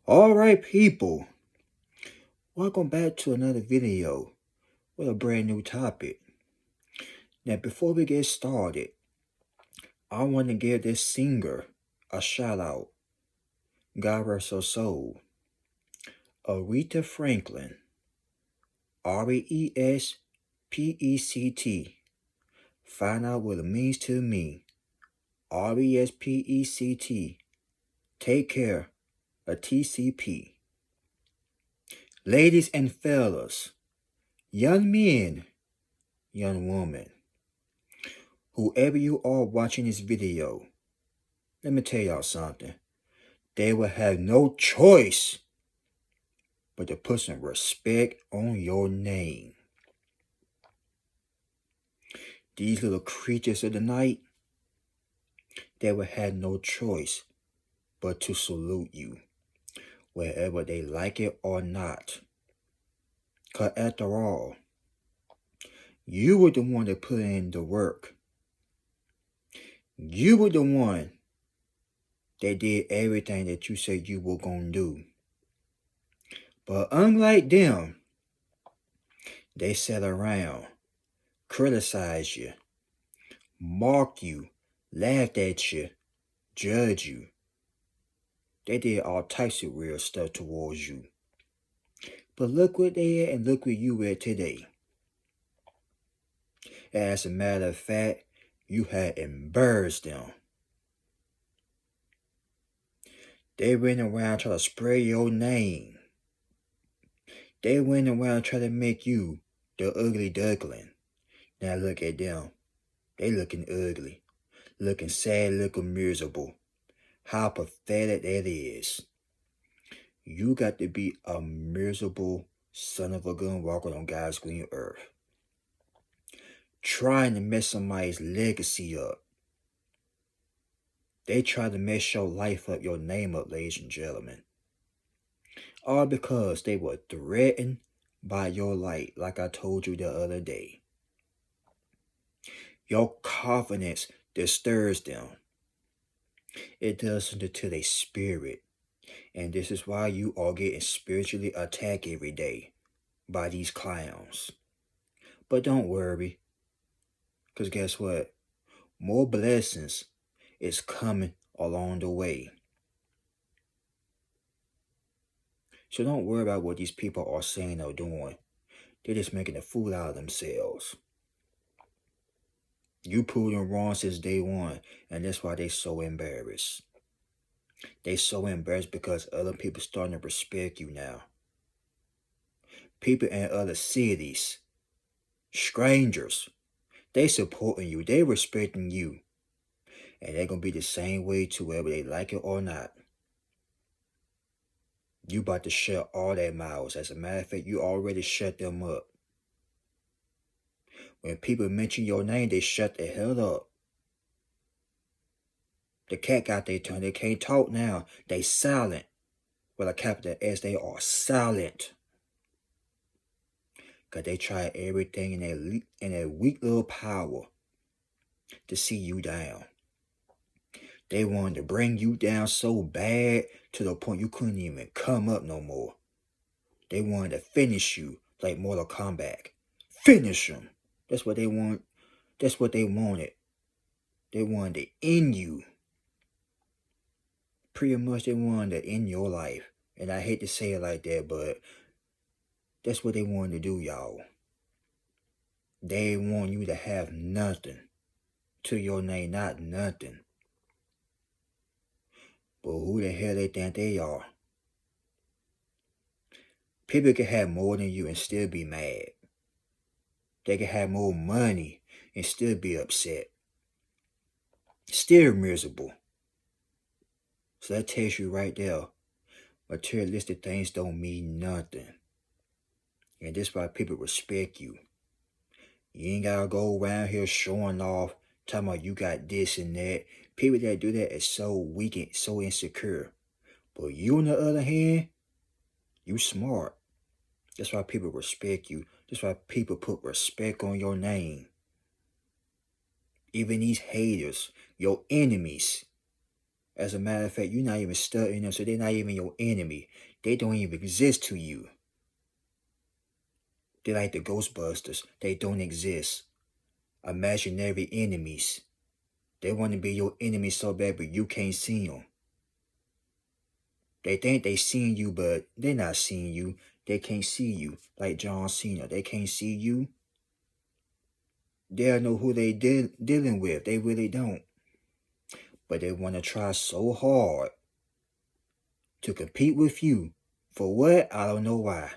Alright people, welcome back to another video with a brand new topic. Now before we get started, I want to give this singer a shout out. God rest her soul. Aretha Franklin, Respect. Find out what it means to me. Respect. Take care of TCP. Ladies and fellas, young men, young women, whoever you are watching this video, let me tell y'all something. They will have no choice but to put some respect on your name. These little creatures of the night, they will have no choice but to salute you, whether they like it or not. Because after all, you were the one that put in the work. You were the one that did everything that you said you were going to do. But unlike them, they sat around, criticized you, mocked you, laughed at you, judged you. They did all types of weird stuff towards you. But look what they at and look where you at today. As a matter of fact, you had embarrassed them. They went around trying to spread your name. They went around trying to make you the ugly duckling. Now look at them. They looking ugly, looking sad, looking miserable. How pathetic that is. You got to be a miserable son of a gun walking on God's green earth, trying to mess somebody's legacy up. They try to mess your life up, your name up, ladies and gentlemen. All because they were threatened by your light, like I told you the other day. Your confidence disturbs them. It does something to their spirit. And this is why you are getting spiritually attacked every day by these clowns. But don't worry, because guess what? More blessings is coming along the way. So don't worry about what these people are saying or doing. They're just making a fool out of themselves. You proved them wrong since day one, and that's why they're so embarrassed. They're so embarrassed because other people starting to respect you now. People in other cities, strangers, they supporting you, they respecting you. And they're going to be the same way to whether they like it or not. You about to shut all their mouths. As a matter of fact, you already shut them up. When people mention your name, they shut the hell up. The cat got their tongue. They can't talk now. They silent. With a capital S, they are silent. Because they try everything in their weak little power to see you down. They wanted to bring you down so bad to the point you couldn't even come up no more. They wanted to finish you like Mortal Kombat. Finish them. That's what they want. That's what they wanted. They wanted to end you. Pretty much they wanted to end your life. And I hate to say it like that, but that's what they wanted to do, y'all. They want you to have nothing to your name, not nothing. But who the hell they think they are? People can have more than you and still be mad. They can have more money and still be upset. Still miserable. So that tells you right there, materialistic things don't mean nothing. And that's why people respect you. You ain't gotta go around here showing off, talking about you got this and that. People that do that is so weak and so insecure. But you on the other hand, you smart. That's why people respect you. That's why people put respect on your name. Even these haters, your enemies, As a matter of fact, you're not even studying them, so they're not even your enemy. They don't even exist to you. They're like the Ghostbusters. They don't exist. Imaginary enemies. They want to be your enemy so bad, but you can't see them. They think they seeing you, but they're not seeing you. They can't see you. Like John Cena. They can't see you. They don't know who they dealing with. They really don't. But they want to try so hard to compete with you. For what? I don't know why.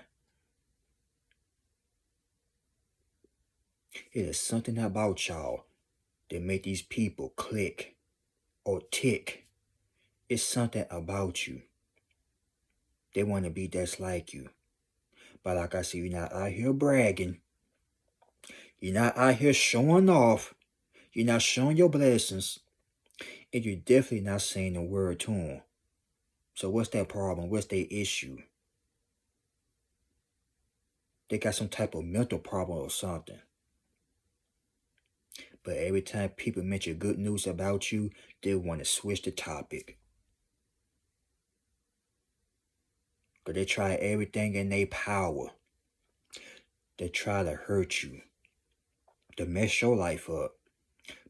It is something about y'all that make these people click or tick. It's something about you. They want to be just like you. But like I said, you're not out here bragging. You're not out here showing off. You're not showing your blessings. And you're definitely not saying a word to them. So what's that problem? What's their issue? They got some type of mental problem or something. But every time people mention good news about you, they want to switch the topic. Because they try everything in their power. They try to hurt you. To mess your life up.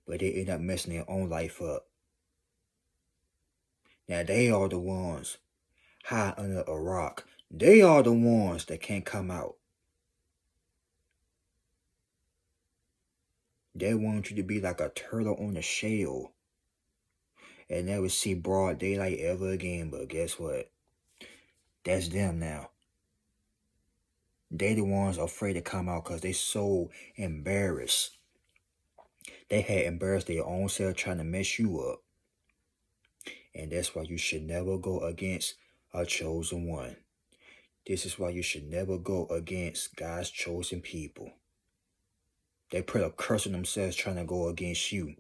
But they end up messing their own life up. Now they are the ones high under a rock. They are the ones that can't come out. They want you to be like a turtle on a shell and never see broad daylight ever again. But guess what? That's them now. They the ones afraid to come out because they so embarrassed. They had embarrassed their own self trying to mess you up. And that's why you should never go against a chosen one. This is why you should never go against God's chosen people. They put a curse on themselves trying to go against you.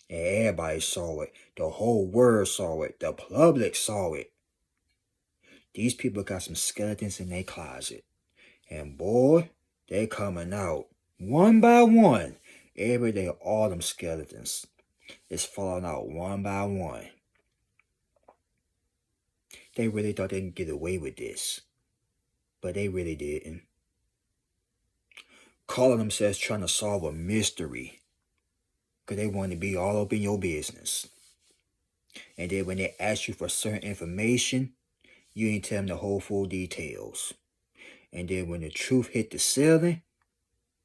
And everybody saw it. The whole world saw it. The public saw it. These people got some skeletons in their closet. And boy, they coming out one by one. Every day, all them skeletons is falling out one by one. They really thought they could get away with this. But they really didn't. Calling themselves trying to solve a mystery. Because they want to be all up in your business. And then when they ask you for certain information, you ain't tell them the whole full details. And then when the truth hit the ceiling,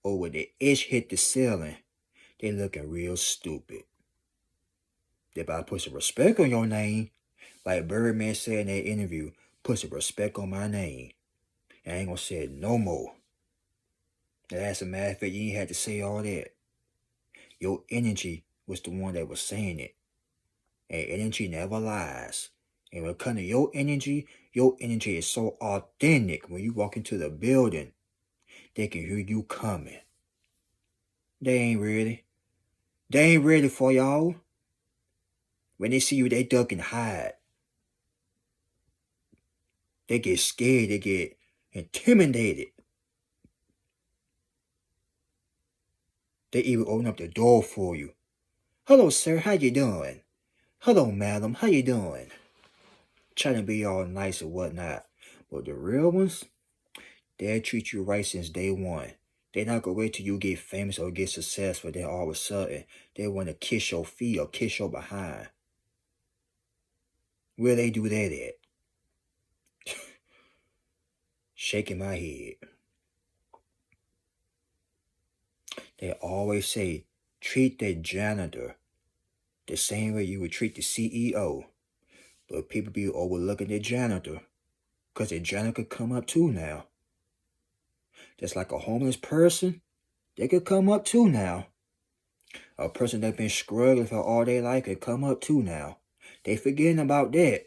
or when the itch hit the ceiling, they looking real stupid. They about to put some respect on your name. Like Birdman said in that interview, put some respect on my name. And I ain't gonna say it no more. And as a matter of fact, you ain't had to say all that. Your energy was the one that was saying it. And energy never lies. And when it comes to your energy is so authentic. When you walk into the building, they can hear you coming. They ain't ready. They ain't ready for y'all. When they see you, they duck and hide. They get scared. They get intimidated. They even open up the door for you. Hello, sir. How you doing? Hello, madam. How you doing? Trying to be all nice and whatnot. But the real ones, they'll treat you right since day one. They're not going to wait till you get famous or get successful. Then all of a sudden, they want to kiss your feet or kiss your behind. Where they do that at? Shaking my head. They always say, treat the janitor the same way you would treat the CEO. But people be overlooking the janitor. Because the janitor could come up too now. Just like a homeless person, they could come up too now. A person that's been struggling for all their life could come up too now. They forgetting about that.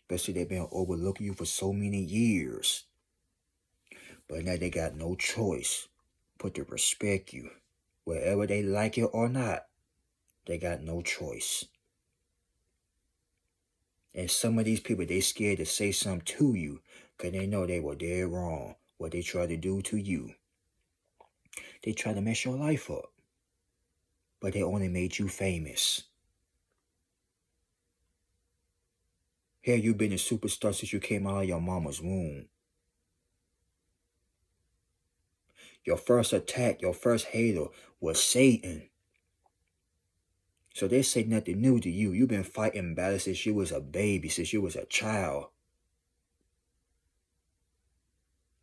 But see, they've been overlooking you for so many years. But now they got no choice but to respect you. Whether they like it or not, they got no choice. And some of these people, they scared to say something to you because they know they were dead wrong. What they try to do to you. They try to mess your life up. but they only made you famous. Hell, you've been a superstar since you came out of your mama's womb. Your first attack, your first hater was Satan. So they say nothing new to you. You've been fighting battles since you was a baby, since you was a child.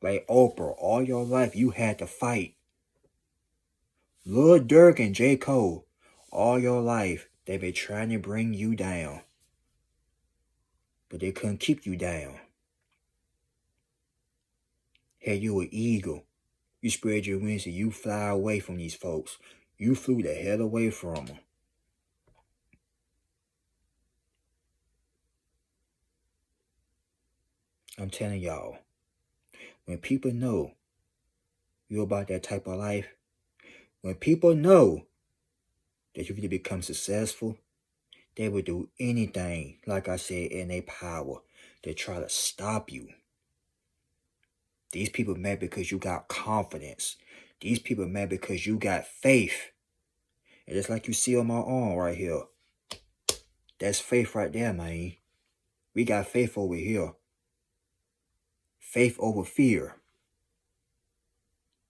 Like Oprah, all your life you had to fight. Lil Durk and J. Cole, all your life they been trying to bring you down. But they couldn't keep you down. Hey, you an eagle. You spread your wings and you fly away from these folks. You flew the hell away from them. I'm telling y'all, when people know you about that type of life, when people know that you really become successful, they will do anything, like I said, in their power to try to stop you. These people mad because you got confidence. These people mad because you got faith. And just like you see on my arm right here, that's faith right there, man. We got faith over here. Faith over fear.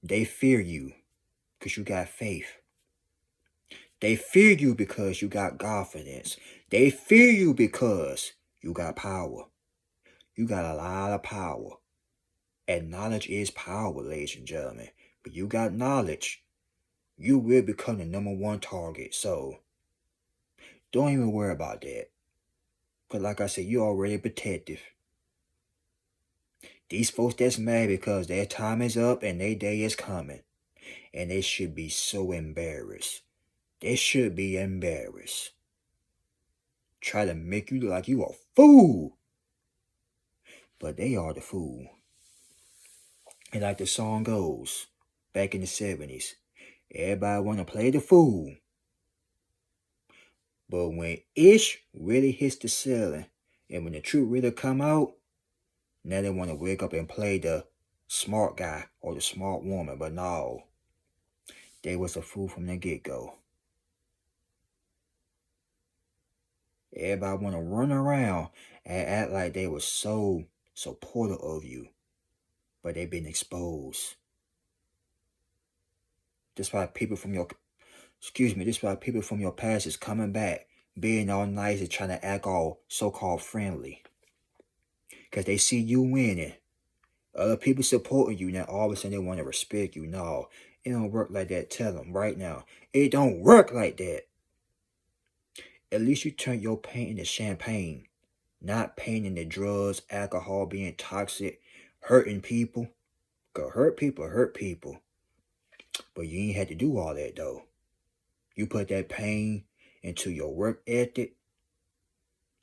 They fear you because you got faith. They fear you because you got confidence. They fear you because you got power. You got a lot of power. And knowledge is power, ladies and gentlemen. But you got knowledge, you will become the #1 target. So don't even worry about that. Because like I said, you're already protective. These folks that's mad because their time is up and their day is coming. And they should be so embarrassed. They should be embarrassed. Try to make you look like you a fool. But they are the fool. And like the song goes, back in the 70s, everybody want to play the fool. But when ish really hits the ceiling, and when the truth really come out, now they want to wake up and play the smart guy or the smart woman. But no, they was a fool from the get-go. Everybody want to run around and act like they were so supportive of you. But they've been exposed. That's why people from your past is coming back, being all nice and trying to act all so-called friendly. Because they see you winning. Other people supporting you, now all of a sudden they want to respect you. No, it don't work like that. Tell them right now. It don't work like that. At least you turn your pain into champagne. Not pain into drugs, alcohol, being toxic, hurting people. Because hurt people. But you ain't had to do all that though. You put that pain into your work ethic.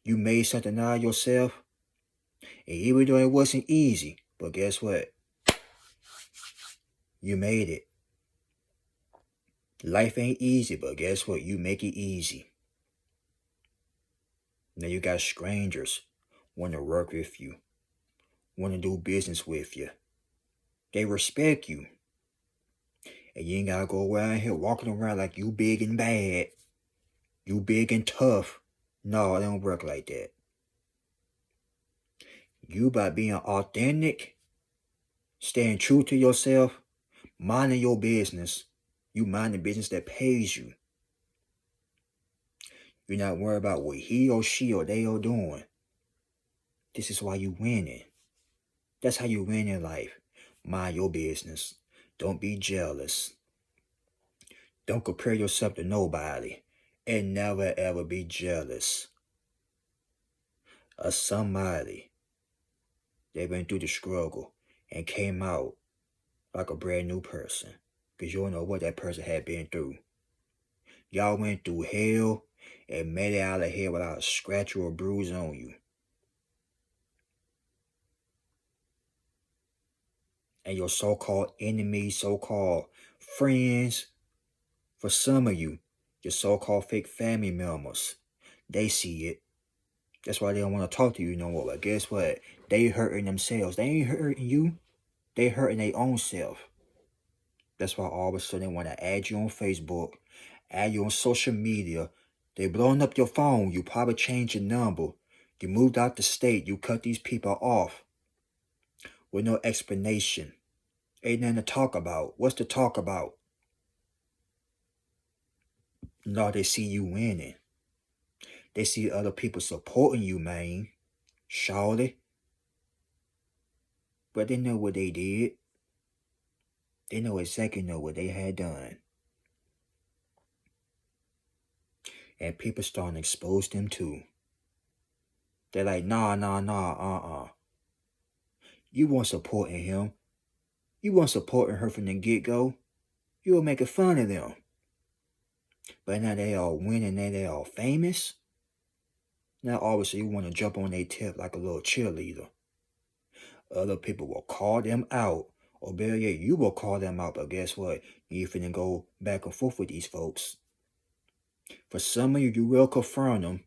You made something out of yourself. And even though it wasn't easy, but guess what? You made it. Life ain't easy, but guess what? You make it easy. Now you got strangers want to work with you, want to do business with you. They respect you. And you ain't got to go around here walking around like you big and bad. You big and tough. No, it don't work like that. You by being authentic, staying true to yourself, minding your business. You mind the business that pays you. You're not worried about what he or she or they are doing. This is why you winning. That's how you win in life. Mind your business. Don't be jealous. Don't compare yourself to nobody. And never ever be jealous of somebody that went through the struggle and came out like a brand new person. Because you don't know what that person had been through. Y'all went through hell and made it out of here without a scratch or a bruise on you. And your so-called enemies, so-called friends, for some of you, your so-called fake family members, they see it. That's why they don't want to talk to you no more. But guess what? They hurting themselves. They ain't hurting you. They hurting their own self. That's why all of a sudden they want to add you on Facebook, Add you on social media. They blowing up your phone. You probably changed your number. You moved out the state. You cut these people off with no explanation. Ain't nothing to talk about. What's to talk about? No, they see you winning. They see other people supporting you, man. Surely. But they know what they did. They know exactly what they had done. And people starting to expose them too. They're like, nah. You weren't supporting him. You weren't supporting her from the get-go. You were making fun of them. But now they all winning, now they all famous. Now obviously you want to jump on their tip like a little cheerleader. Other people will call them out. Or better yet, you will call them out. But guess what? You finna go back and forth with these folks. For some of you, you will confront them.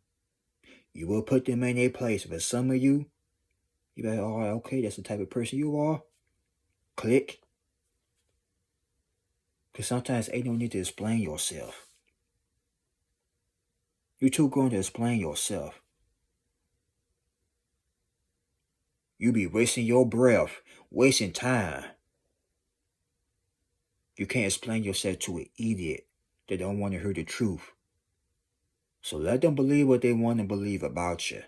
You will put them in their place. For some of you, you be like, oh, okay, that's the type of person you are. Click. Because sometimes ain't no need to explain yourself. You too going to explain yourself. You be wasting your breath, wasting time. You can't explain yourself to an idiot that don't want to hear the truth. So let them believe what they want to believe about you.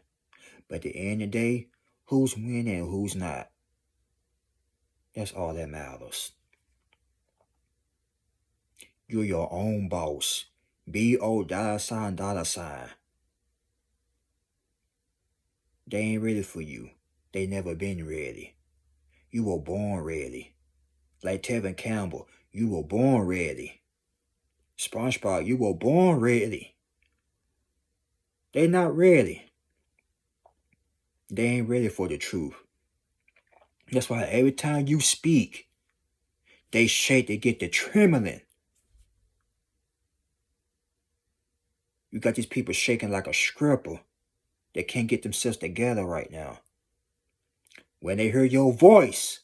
But at the end of the day, who's winning and who's not? That's all that matters. You're your own boss. $. They ain't ready for you. They never been ready. You were born ready. Like Tevin Campbell, you were born ready. SpongeBob, you were born ready. They not ready. They ain't ready for the truth. That's why every time you speak, they shake, they get the trembling. You got these people shaking like a stripper. They can't get themselves together right now. When they hear your voice,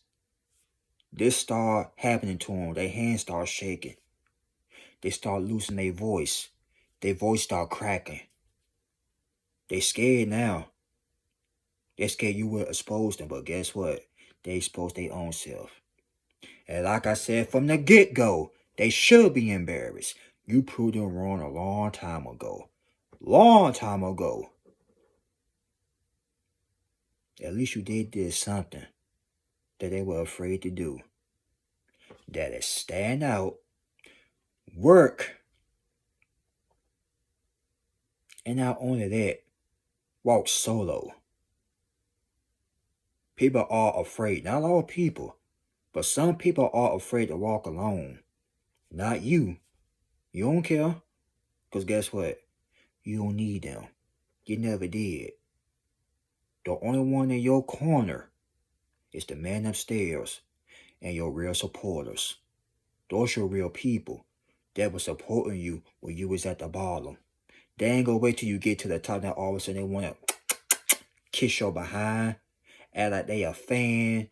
this start happening to them. Their hands start shaking. They start losing their voice. Their voice start cracking. They scared now. They scared you will expose them, but guess what? They expose their own self. And like I said from the get-go, they should be embarrassed. You proved them wrong a long time ago. Long time ago. At least you did something that they were afraid to do. That is stand out, work, and not only that, walk solo. People are afraid. Not all people, but some people are afraid to walk alone. Not you. You don't care. Because guess what? You don't need them. You never did. The only one in your corner is the man upstairs and your real supporters. Those your real people that were supporting you when you was at the bottom. They ain't gonna wait till you get to the top. Now all of a sudden they want to kiss your behind, act like they a fan.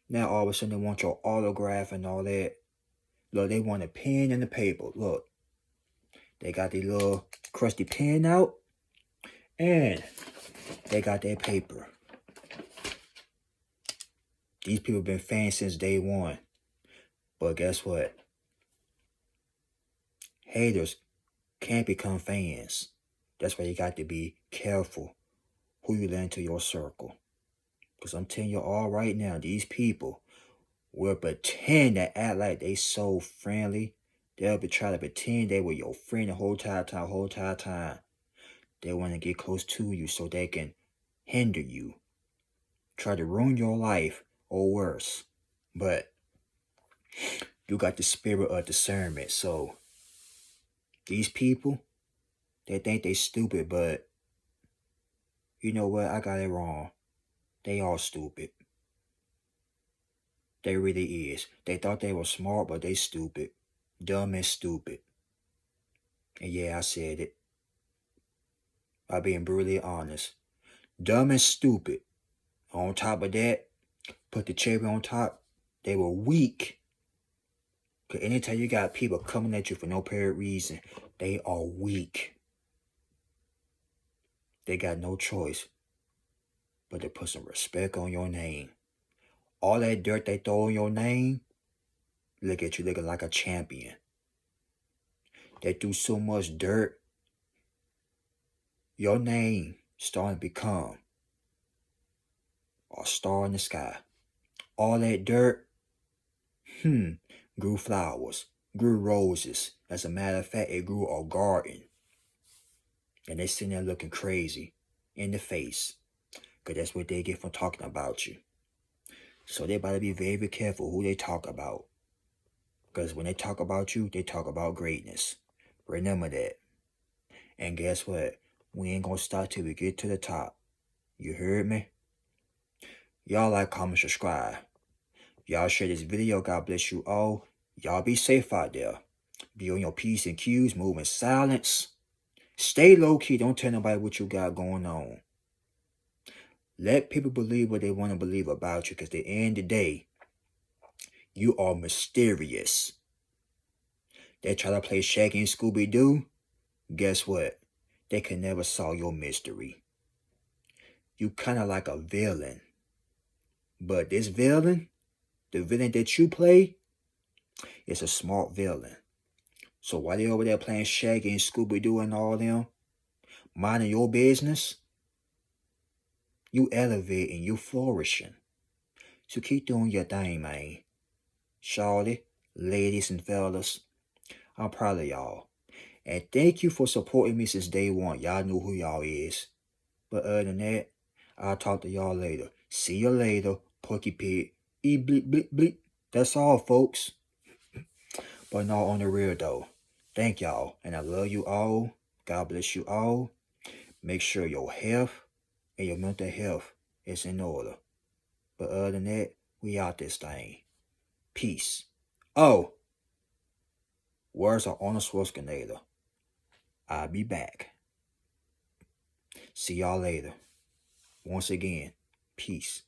Now all of a sudden they want your autograph and all that. Look, they want a pen and a paper. Look, they got their little crusty pen out, and they got their paper. These people been fans since day one. But guess what? Haters can't become fans. That's why you got to be careful who you let into your circle. Because I'm telling you all right now, these people will pretend to act like they so friendly. They'll be trying to pretend they were your friend the whole entire time. They want to get close to you so they can hinder you. Try to ruin your life or worse. But you got the spirit of discernment. So these people, they think they stupid, but you know what? I got it wrong. They all stupid. They really is. They thought they were smart, but they stupid. Dumb and stupid. And yeah, I said it. By being brutally honest. Dumb and stupid. On top of that, put the cherry on top, they were weak. Because anytime you got people coming at you for no apparent reason, they are weak. They got no choice but to put some respect on your name. All that dirt they throw on your name, look at you looking like a champion. They threw so much dirt, your name starting to become a star in the sky. All that dirt, grew flowers, grew roses. As a matter of fact, it grew a garden. And they sitting there looking crazy in the face. Because that's what they get from talking about you. So they better be very, very careful who they talk about. Because when they talk about you, they talk about greatness. Remember that. And guess what? We ain't gonna stop till we get to the top. You heard me? Y'all like, comment, subscribe. Y'all share this video. God bless you all. Y'all be safe out there. Be on your P's and Q's. Move in silence. Stay low-key. Don't tell nobody what you got going on. Let people believe what they want to believe about you. Because at the end of the day, you are mysterious. They try to play Shaggy and Scooby-Doo. Guess what? They can never solve your mystery. You kind of like a villain. But this villain, the villain that you play, is a smart villain. So while they over there playing Shaggy and Scooby-Doo and all them, minding your business, you elevating, you flourishing. So keep doing your thing, man. Shawty, ladies and fellas, I'm proud of y'all. And thank you for supporting me since day one. Y'all know who y'all is. But other than that, I'll talk to y'all later. See you later, Porky Pig. Bleep, bleep, bleep. That's all, folks. But not on the real, though. Thank y'all. And I love you all. God bless you all. Make sure your health and your mental health is in order. But other than that, we out this thing. Peace. Oh, words are Arnold Schwarzenegger. I'll be back. See y'all later. Once again, peace.